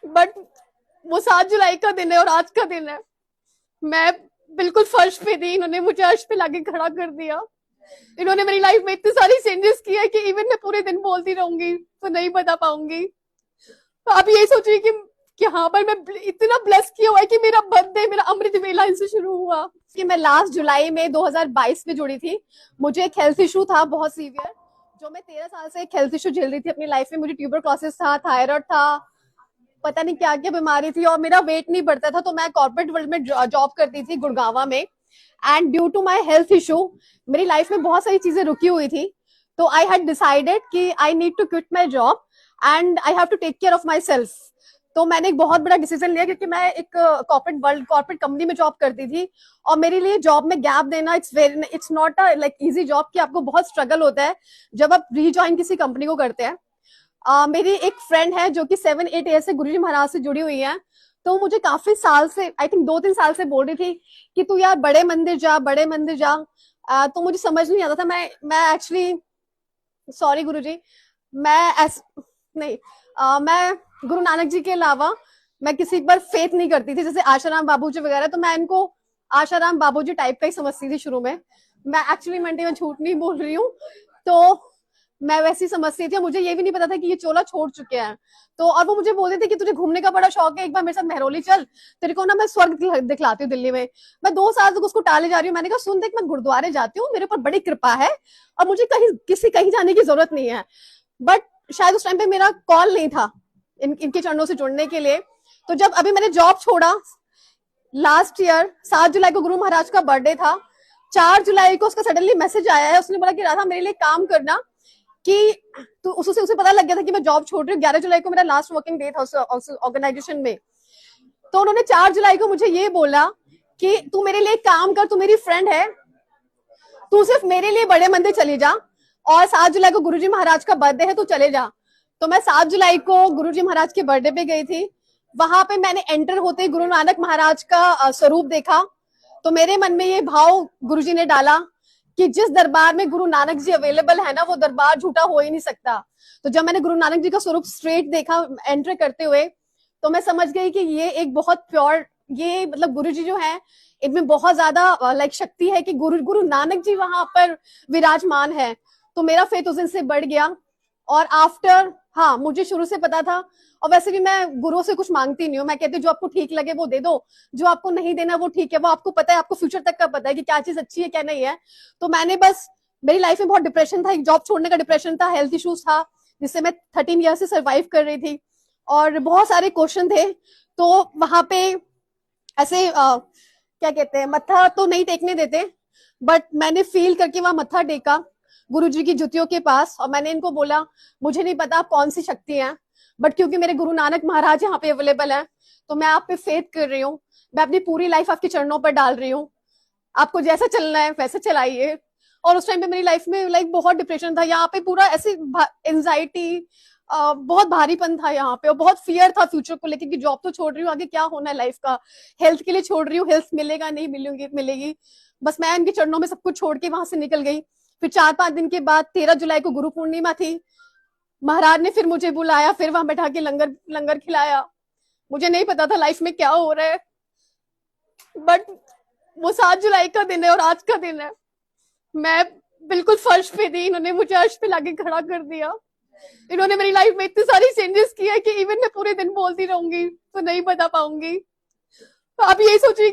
But वो 7 जुलाई का दिन है और आज का दिन है। मैं बिल्कुल फर्श पे थी, इन्होंने मुझे अर्श पे लाके खड़ा कर दिया। इन्होंने मेरी लाइफ में इतनी सारी चेंजेस की है कि इवन मैं पूरे दिन बोलती रहूंगी तो नहीं बता पाऊंगी। तो आप यही सोचिए कि हाँ पर मैं इतना ब्लेस किया हुआ है कि मेरा बर्थडे, मेरा अमृत वेला इनसे शुरू हुआ। कि मैं लास्ट जुलाई में 2022 में जुड़ी थी। मुझे एक हेल्थ इशू था बहुत सीवियर, जो मैं 13 साल से एक हेल्थ इशू झेल रही थी अपनी लाइफ में। मुझे ट्यूबरक्लोसिस था, थायराइड था, पता नहीं क्या क्या बीमारी थी, और मेरा वेट नहीं बढ़ता था। तो मैं कॉर्पोरेट वर्ल्ड में जॉब करती थी गुड़गांवा में, and due to my health issue मेरी लाइफ में बहुत सारी चीजें रुकी हुई थी। तो आई हैड डिसाइडेड कि I need to quit my job and I have to take care of myself. तो मैंने एक बहुत बड़ा डिसीजन लिया, क्योंकि मैं एक कॉर्पोरेट कंपनी में जॉब करती थी, और मेरे लिए जॉब में गैप देना it's not a like easy job, कि आपको बहुत स्ट्रगल होता है जब आप रीजॉइन किसी कंपनी को करते हैं। मेरी एक फ्रेंड है जो कि 7-8 ईयर से गुरुजी महाराज से जुड़ी हुई है। तो मुझे काफी साल से, आई थिंक 2-3 साल से बोल रही थी कि तू यार बड़े मंदिर जा, बड़े मंदिर जा। तो मुझे समझ नहीं आता था। मैं एक्चुअली, सॉरी गुरुजी, मैं नहीं, मैं गुरु नानक जी के अलावा मैं किसी पर फेथ नहीं करती थी, जैसे आशाराम बाबूजी वगैरह। तो मैं इनको आशाराम बाबूजी टाइप का ही समझती थी शुरू में। मैं एक्चुअली मंडे में झूठ नहीं बोल रही हूँ। तो मैं वैसी समझती थी, मुझे ये भी नहीं पता था कि ये चोला छोड़ चुके हैं। तो और वो मुझे बोलते थे कि तुझे घूमने का बड़ा शौक है, एक बार मेरे साथ मेहरौली चल, तेरे को ना मैं स्वर्ग दिखलाती हूँ दिल्ली में। मैं 2 साल तक उसको टाले जा रही हूँ। मैंने कहा सुन देख, मैं गुरुद्वारे जाती हूँ, मेरे ऊपर बड़ी कृपा है और मुझे कहीं जाने की जरूरत नहीं है। बट शायद उस टाइम पे मेरा कॉल नहीं था इनके चरणों से जुड़ने के लिए। तो जब अभी मैंने जॉब छोड़ा लास्ट ईयर, 7 जुलाई को गुरु महाराज का बर्थडे था, 4 जुलाई को उसका सडनली मैसेज आया है। उसने बोला कि राधा मेरे लिए काम करना, कि तो उसे पता लग गया था कि मैं जॉब छोड़ रही हूँ। 11 जुलाई को मेरा लास्ट वर्किंग डे था उस ऑर्गेनाइजेशन में। तो उन्होंने 4 जुलाई को मुझे ये बोला कि तू मेरे लिए काम कर, तू मेरी फ्रेंड है, तू सिर्फ मेरे लिए बड़े मंदिर चली जा, और 7 जुलाई को गुरुजी महाराज का बर्थडे है, तू चले जा। तो मैं 7 जुलाई को गुरुजी महाराज के बर्थडे पे गई थी। वहां पे मैंने एंटर होते गुरु नानक महाराज का स्वरूप देखा। तो मेरे मन में ये भाव गुरुजी ने डाला कि जिस दरबार में गुरु नानक जी अवेलेबल है ना, वो दरबार झूठा हो ही नहीं सकता। तो जब मैंने गुरु नानक जी का स्वरूप स्ट्रेट देखा एंटर करते हुए, तो मैं समझ गई कि ये एक बहुत प्योर, ये मतलब गुरु जी जो है इनमें बहुत ज्यादा लाइक शक्ति है, कि गुरु नानक जी वहां पर विराजमान है। तो मेरा फेथ उस दिन से बढ़ गया। और आफ्टर, हाँ मुझे शुरू से पता था, और वैसे भी मैं गुरु से कुछ मांगती नहीं हूँ। मैं कहती हूँ जो आपको ठीक लगे वो दे दो, जो आपको नहीं देना वो ठीक है, वो आपको पता है, आपको फ्यूचर तक का पता है कि क्या चीज अच्छी है क्या नहीं है। तो मैंने बस, मेरी लाइफ में बहुत डिप्रेशन था, एक जॉब छोड़ने का डिप्रेशन था, हेल्थ इश्यूज था, जिससे मैं 13 ईयर से सर्वाइव कर रही थी, और बहुत सारे क्वेश्चन थे। तो वहां पे ऐसे क्या कहते हैं, मत्था तो नहीं टेकने देते, बट मैंने फील करके वहां मत्था टेका गुरु जी की जुतियों के पास, और मैंने इनको बोला मुझे नहीं पता आप कौन सी शक्ति है, बट क्योंकि मेरे गुरु नानक महाराज यहाँ पे अवेलेबल है, तो मैं आप पे फेथ कर रही हूँ। मैं अपनी पूरी लाइफ आपके चरणों पर डाल रही हूँ, आपको जैसा चलना है वैसे चलाइए। और उस टाइम पे मेरी लाइफ में लाइक बहुत डिप्रेशन था, यहाँ पे पूरा ऐसे एंजाइटी, बहुत भारीपन था यहाँ पे, और बहुत फियर था फ्यूचर को लेकर कि जॉब तो छोड़ रही हूँ, आगे क्या होना है लाइफ का, हेल्थ के लिए छोड़ रही हूँ, हेल्थ मिलेगा नहीं मिलेगी। बस मैं इनके चरणों में सब कुछ छोड़ के वहां से निकल गई। फिर 4-5 दिन के बाद 13 जुलाई को गुरु पूर्णिमा थी। महाराज ने फिर मुझे बुलाया, फिर वहां बैठा के लंगर लंगर खिलाया। मुझे नहीं पता था लाइफ में क्या हो रहा है, बट वो 7 जुलाई का दिन है और आज का दिन है। मैं बिल्कुल फर्श पे थी, इन्होंने मुझे अर्श पे लाके खड़ा कर दिया। इन्होंने मेरी लाइफ में इतनी सारी चेंजेस की है कि इवन मैं पूरे दिन बोलती रहूंगी तो नहीं बता पाऊंगी। तो आप यही सोचिए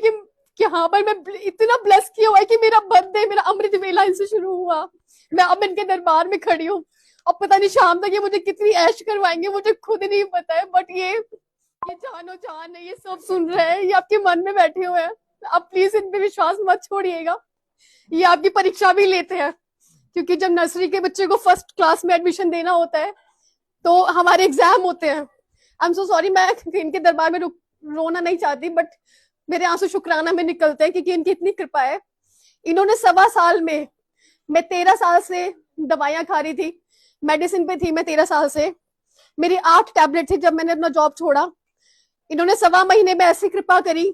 कि हाँ पर मैं इतना ब्लेस किया हुआ है कि मेरा बर्थडे, मेरा अमृत वेला इनसे शुरू हुआ। मैं अब इनके दरबार में खड़ी हूँ, अब पता नहीं शाम तक ये मुझे कितनी ऐश करवाएंगे, मुझे खुद नहीं पता है। बट ये जानो जान है, ये सब सुन रहे हैं, ये आपके मन में बैठे हुए हैं। आप प्लीज इन पे विश्वास मत छोड़िएगा। ये आपकी परीक्षा भी लेते हैं, क्योंकि जब नर्सरी के बच्चे को फर्स्ट क्लास में एडमिशन देना होता है तो हमारे एग्जाम होते हैं। आई एम सो सॉरी, मैं इनके दरबार में रोना नहीं चाहती, बट मेरे आंसू शुक्राना में निकलते हैं, क्योंकि इनकी इतनी कृपा है। इन्होंने 1.25 साल में, मैं 13 साल से दवाइयां खा रही थी, मेडिसिन पे थी मैं 13 साल से, मेरी 8 टैबलेट थी जब मैंने अपना जॉब छोड़ा। इन्होंने 1.25 महीने में ऐसी कृपा करी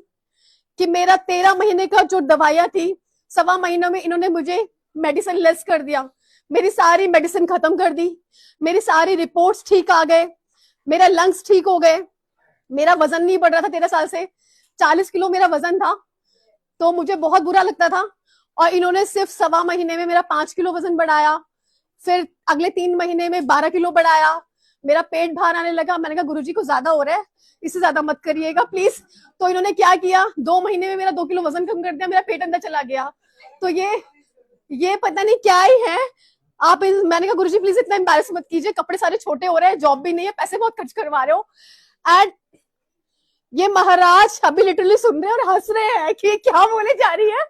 कि मेरा 13 महीने का जो दवाइयां थी, 1.25 महीनों में इन्होंने मुझे मेडिसिन लेस कर दिया। मेरी सारी मेडिसिन खत्म कर दी, मेरी सारी रिपोर्ट्स ठीक आ गए, मेरे लंग्स ठीक हो गए, मेरा वजन नहीं बढ़ रहा था 13 साल से, 40 किलो मेरा वजन था, तो मुझे बहुत बुरा लगता था। और इन्होंने सिर्फ 1.25 महीने में मेरा 5 किलो वजन बढ़ाया, फिर अगले 3 महीने में 12 किलो बढ़ाया, मेरा पेट बाहर आने लगा। मैंने कहा गुरुजी को ज्यादा हो रहा है, इससे ज्यादा मत करिएगा प्लीज। तो इन्होंने क्या किया, 2 महीने में मेरा 2 किलो वजन कम कर दिया, मेरा पेट अंदर चला गया। तो ये पता नहीं क्या ही है। मैंने कहा गुरुजी प्लीज इतना एम्बैरेस मत कीजिए, कपड़े सारे छोटे हो रहे हैं, जॉब भी नहीं है, पैसे बहुत खर्च करवा रहे हो। एंड ये महाराज अभी लिटरली सुन रहे हैं और हंस रहे हैं कि क्या बोले जा रही है।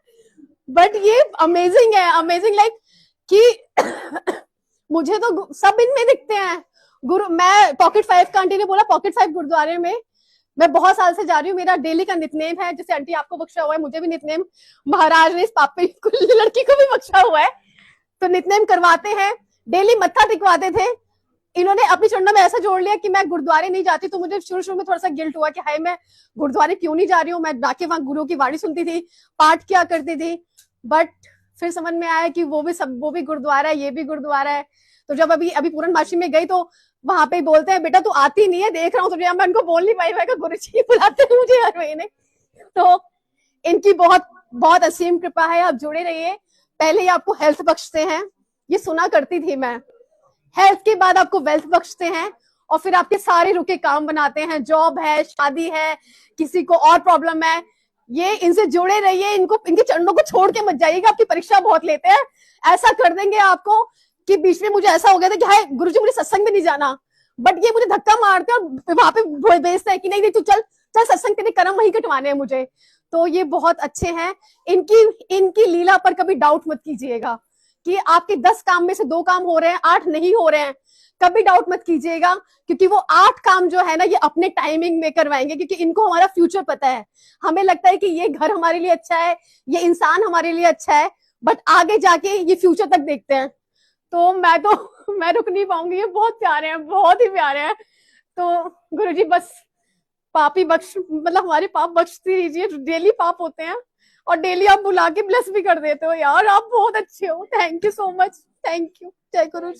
बट ये अमेजिंग है, अमेजिंग लाइक कि मुझे तो सब इनमें दिखते हैं। मैं पॉकेट 5 का, आंटी ने बोला पॉकेट 5 गुरुद्वारे में मैं बहुत साल से जा रही हूँ, मेरा डेली का नितनेम है। जैसे आंटी आपको बख्शा हुआ है, मुझे भी नितनेम महाराज ने इस पापे को, लड़की को भी बख्शा हुआ है, तो नितनेम करवाते हैं, डेली मत्था टिकवाते थे। इन्होंने अपनी चरणों में ऐसा जोड़ लिया कि मैं गुरुद्वारे नहीं जाती, तो मुझे शुरू शुरू में थोड़ा सा गिल्ट हुआ कि हाय मैं गुरुद्वारे क्यों नहीं जा रही हूँ। मैं जाके वहां गुरु की वाणी सुनती थी, पाठ किया करती थी, बट फिर समझ में आया कि वो भी गुरुद्वारा है, ये भी गुरुद्वारा है। तो जब अभी पूर्णमासी में गई तो वहां पे बोलते हैं बेटा तू आती नहीं है, देख रहा हूँ तुझे। मैं उनको बोल नहीं पाई, मैं गुरु जी बुलाते हैं मुझे हर महीने। तो इनकी बहुत बहुत असीम कृपा है, आप जुड़े रहिए। पहले ही आपको हेल्थ बख्शते हैं, ये सुना करती थी मैं, हेल्थ के बाद आपको वेल्थ बख्शते हैं, और फिर आपके सारे रुके काम बनाते हैं। जॉब है, शादी है, किसी को और प्रॉब्लम है, ये इनसे जुड़े रहिए, इनके चरणों को छोड़ के मत जाइएगा। आपकी परीक्षा बहुत लेते हैं, ऐसा कर देंगे आपको कि बीच में मुझे ऐसा हो गया था कि हाय गुरुजी मुझे सत्संग में नहीं जाना, बट ये मुझे धक्का मारते और वहां पे भेजते हैं कि नहीं नहीं तू चल चल सत्संग, तेरे कर्म वही कटवाने हैं मुझे। तो ये बहुत अच्छे हैं। इनकी लीला पर कभी डाउट मत कीजिएगा कि आपके 10 काम में से 2 काम हो रहे हैं, 8 नहीं हो रहे हैं, कभी डाउट मत कीजिएगा, क्योंकि वो 8 काम जो है ना ये अपने टाइमिंग में करवाएंगे, क्योंकि इनको हमारा फ्यूचर पता है। हमें लगता है कि ये घर हमारे लिए अच्छा है, ये इंसान हमारे लिए अच्छा है, बट आगे जाके ये फ्यूचर तक देखते हैं। तो मैं रुक नहीं पाऊंगी, ये बहुत प्यारे हैं, बहुत ही प्यारे हैं। तो गुरुजी बस पाप ही बख्श, मतलब हमारे पाप बख्शती रहिए, डेली पाप होते हैं और डेली आप बुला के ब्लेस भी कर देते हो यार, आप बहुत अच्छे हो। Thank you so much, thank you. जय गुरु।